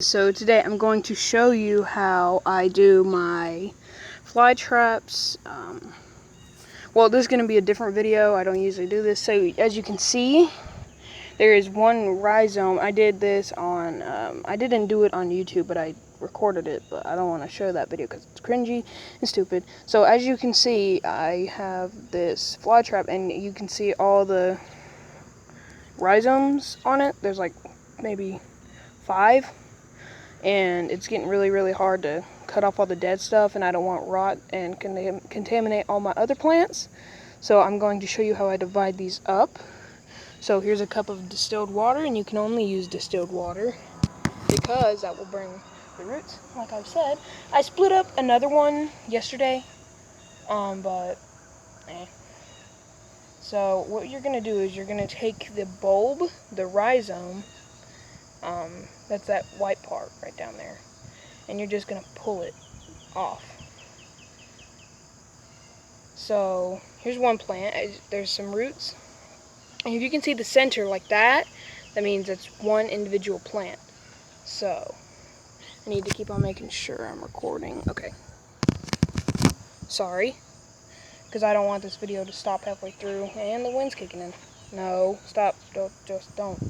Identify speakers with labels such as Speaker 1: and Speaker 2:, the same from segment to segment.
Speaker 1: So today I'm going to show you how I do my fly traps. Well, this is going to be a different video. I don't usually do this. So as you can see, there is one rhizome. I did this on, I didn't do it on YouTube, but I recorded it. But I don't want to show that video because it's cringy and stupid. So as you can see, I have this fly trap and you can see all the rhizomes on it. There's like maybe 5. And it's getting really hard to cut off all the dead stuff, and I don't want rot and contaminate all my other plants. So I'm going to show you how I divide these up. So here's a cup of distilled water, and you can only use distilled water because that will bring the roots, like I've said. I split up another one yesterday, but So what you're going to do is you're going to take the bulb, the rhizome, that's that white part right down there, and you're just going to pull it off. So here's one plant. There's some roots, and if you can see the center like that, that means it's one individual plant. So I need to keep on making sure I'm recording. Okay, sorry, because I don't want this video to stop halfway through, and the wind's kicking in. No, stop. Don't.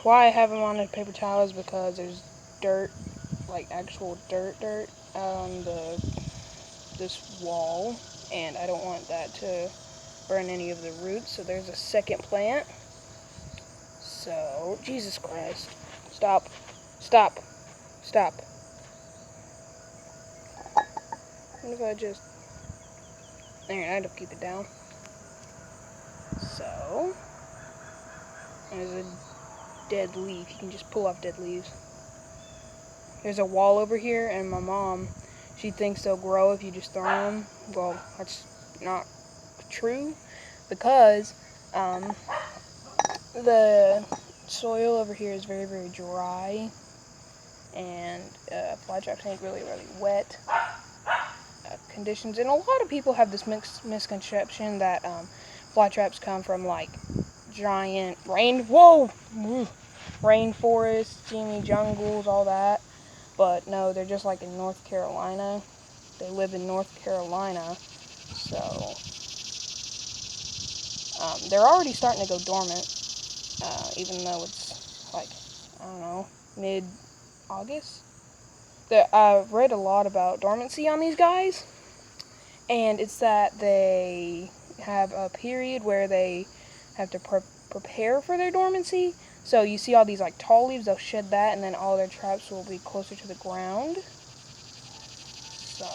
Speaker 1: Why I have them on a paper towel is because there's dirt, like actual dirt on this wall, and I don't want that to burn any of the roots. So there's a second plant. So Jesus Christ, stop. What if I just there? I don't keep it down. So there's a dead leaf. You can just pull off dead leaves. There's a wall over here, and my mom, she thinks they'll grow if you just throw them. Well, that's not true, because the soil over here is very dry, and fly traps need really wet conditions. And a lot of people have this misconception that fly traps come from like giant rainforests, steamy jungles, all that. But no, they're just like in North Carolina. They live in North Carolina, so they're already starting to go dormant, even though it's like, I don't know, mid-August. I've read a lot about dormancy on these guys, and it's that they have a period where they have to prepare for their dormancy. So you see all these like tall leaves, they'll shed that, and then all their traps will be closer to the ground. So,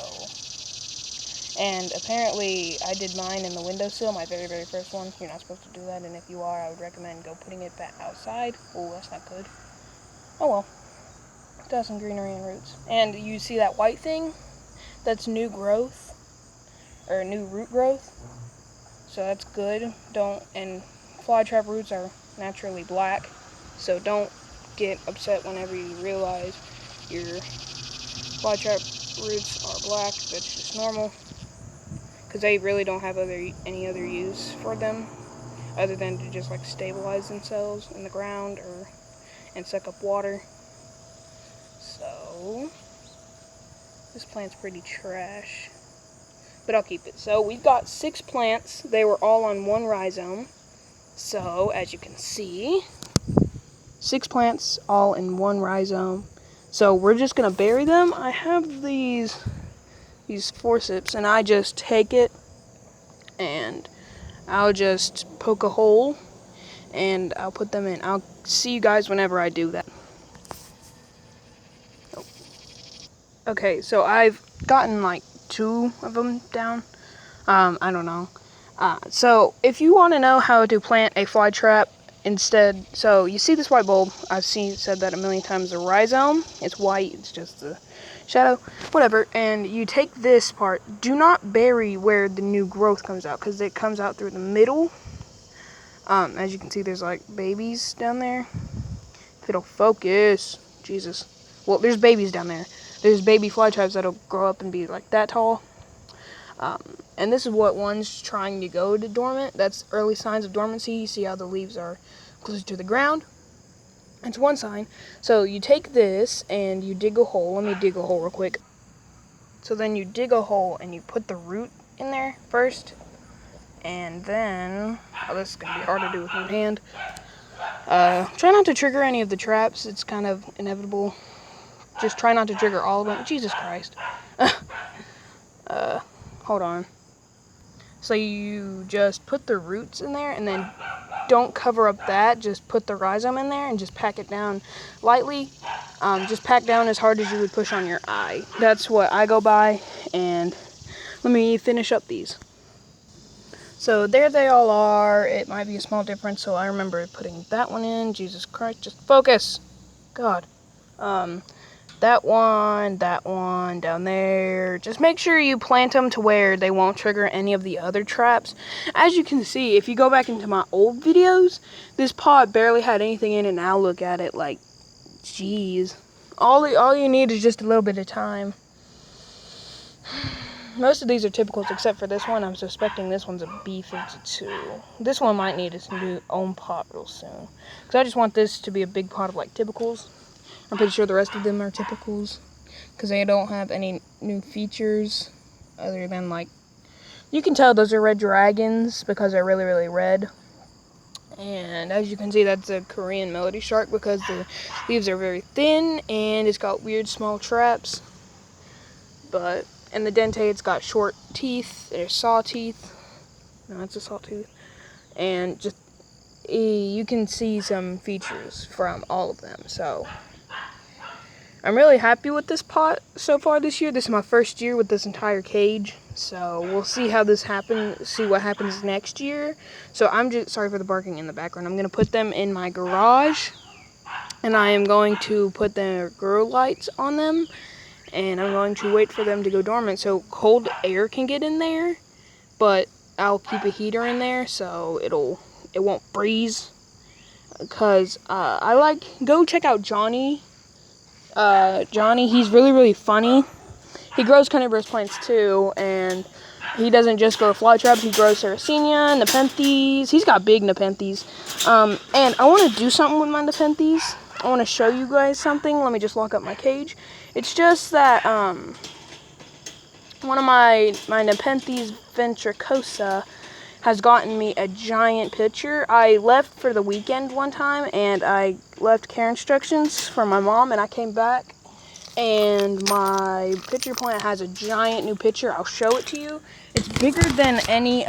Speaker 1: and apparently I did mine in the windowsill, my very first one. You're not supposed to do that, and if you are, I would recommend putting it back outside. Oh, that's not good. Oh well. It does some greenery and roots. And you see that white thing? That's new growth, or new root growth. So that's good. And fly trap roots are naturally black, so don't get upset whenever you realize your fly trap roots are black. That's just normal, because they really don't have any other use for them other than to just like stabilize themselves in the ground and suck up water. So this plant's pretty trash, but I'll keep it. So we've got 6 plants. They were all on one rhizome. So as you can see, 6 plants all in one rhizome. So we're just gonna bury them. I have these forceps, and I just take it and I'll just poke a hole and I'll put them in. I'll see you guys whenever I do that. Okay, so I've gotten like 2 of them down. I don't know. So if you want to know how to plant a fly trap instead, so you see this white bulb, I've said that a million times, a rhizome. It's white, it's just the shadow, whatever. And you take this part, do not bury where the new growth comes out, because it comes out through the middle. As you can see, there's like babies down there. If it'll focus, Jesus. Well, there's babies down there. There's baby fly traps that'll grow up and be like that tall. And this is what one's trying to go to dormant. That's early signs of dormancy. You see how the leaves are closer to the ground. That's one sign. So you take this and you dig a hole. Let me dig a hole real quick. So then you dig a hole and you put the root in there first. And then, oh, this is going to be hard to do with one hand. Try not to trigger any of the traps. It's kind of inevitable. Just try not to trigger all of them. Jesus Christ. Hold on. So you just put the roots in there and then don't cover up that. Just put the rhizome in there and just pack it down lightly. Just pack down as hard as you would push on your eye. That's what I go by. And let me finish up these. So there they all are. It might be a small difference, so I remember putting that one in. Jesus Christ, just focus. God. That one down there. Just make sure you plant them to where they won't trigger any of the other traps. As you can see, if you go back into my old videos, this pot barely had anything in it. Now look at it, like, jeez. All you need is just a little bit of time. Most of these are typicals except for this one. I'm suspecting this one's a B52. This one might need its new own pot real soon. Because I just want this to be a big pot of, like, typicals. I'm pretty sure the rest of them are typicals. Because they don't have any new features. Other than, like, you can tell those are red dragons because they're really, really red. And as you can see, that's a Korean melody shark because the leaves are very thin. And it's got weird small traps. But... and the dente, it's got short teeth. There's saw teeth. No, it's a saw tooth. And just, you can see some features from all of them. So, I'm really happy with this pot so far this year. This is my first year with this entire cage. So, we'll see how this happens, see what happens next year. So, I'm just, sorry for the barking in the background. I'm going to put them in my garage. And I am going to put the grow lights on them. And I'm going to wait for them to go dormant so cold air can get in there, but I'll keep a heater in there so it won't freeze. Because go check out Johnny. Johnny, he's really, really funny. He grows carnivorous plants too, and he doesn't just grow fly traps, he grows Sarracenia, Nepenthes. He's got big Nepenthes. And I want to do something with my Nepenthes. I want to show you guys something. Let me just lock up my cage. It's just that one of my Nepenthes ventricosa has gotten me a giant pitcher. I left for the weekend one time, and I left care instructions for my mom, and I came back, and my pitcher plant has a giant new pitcher. I'll show it to you. It's bigger than any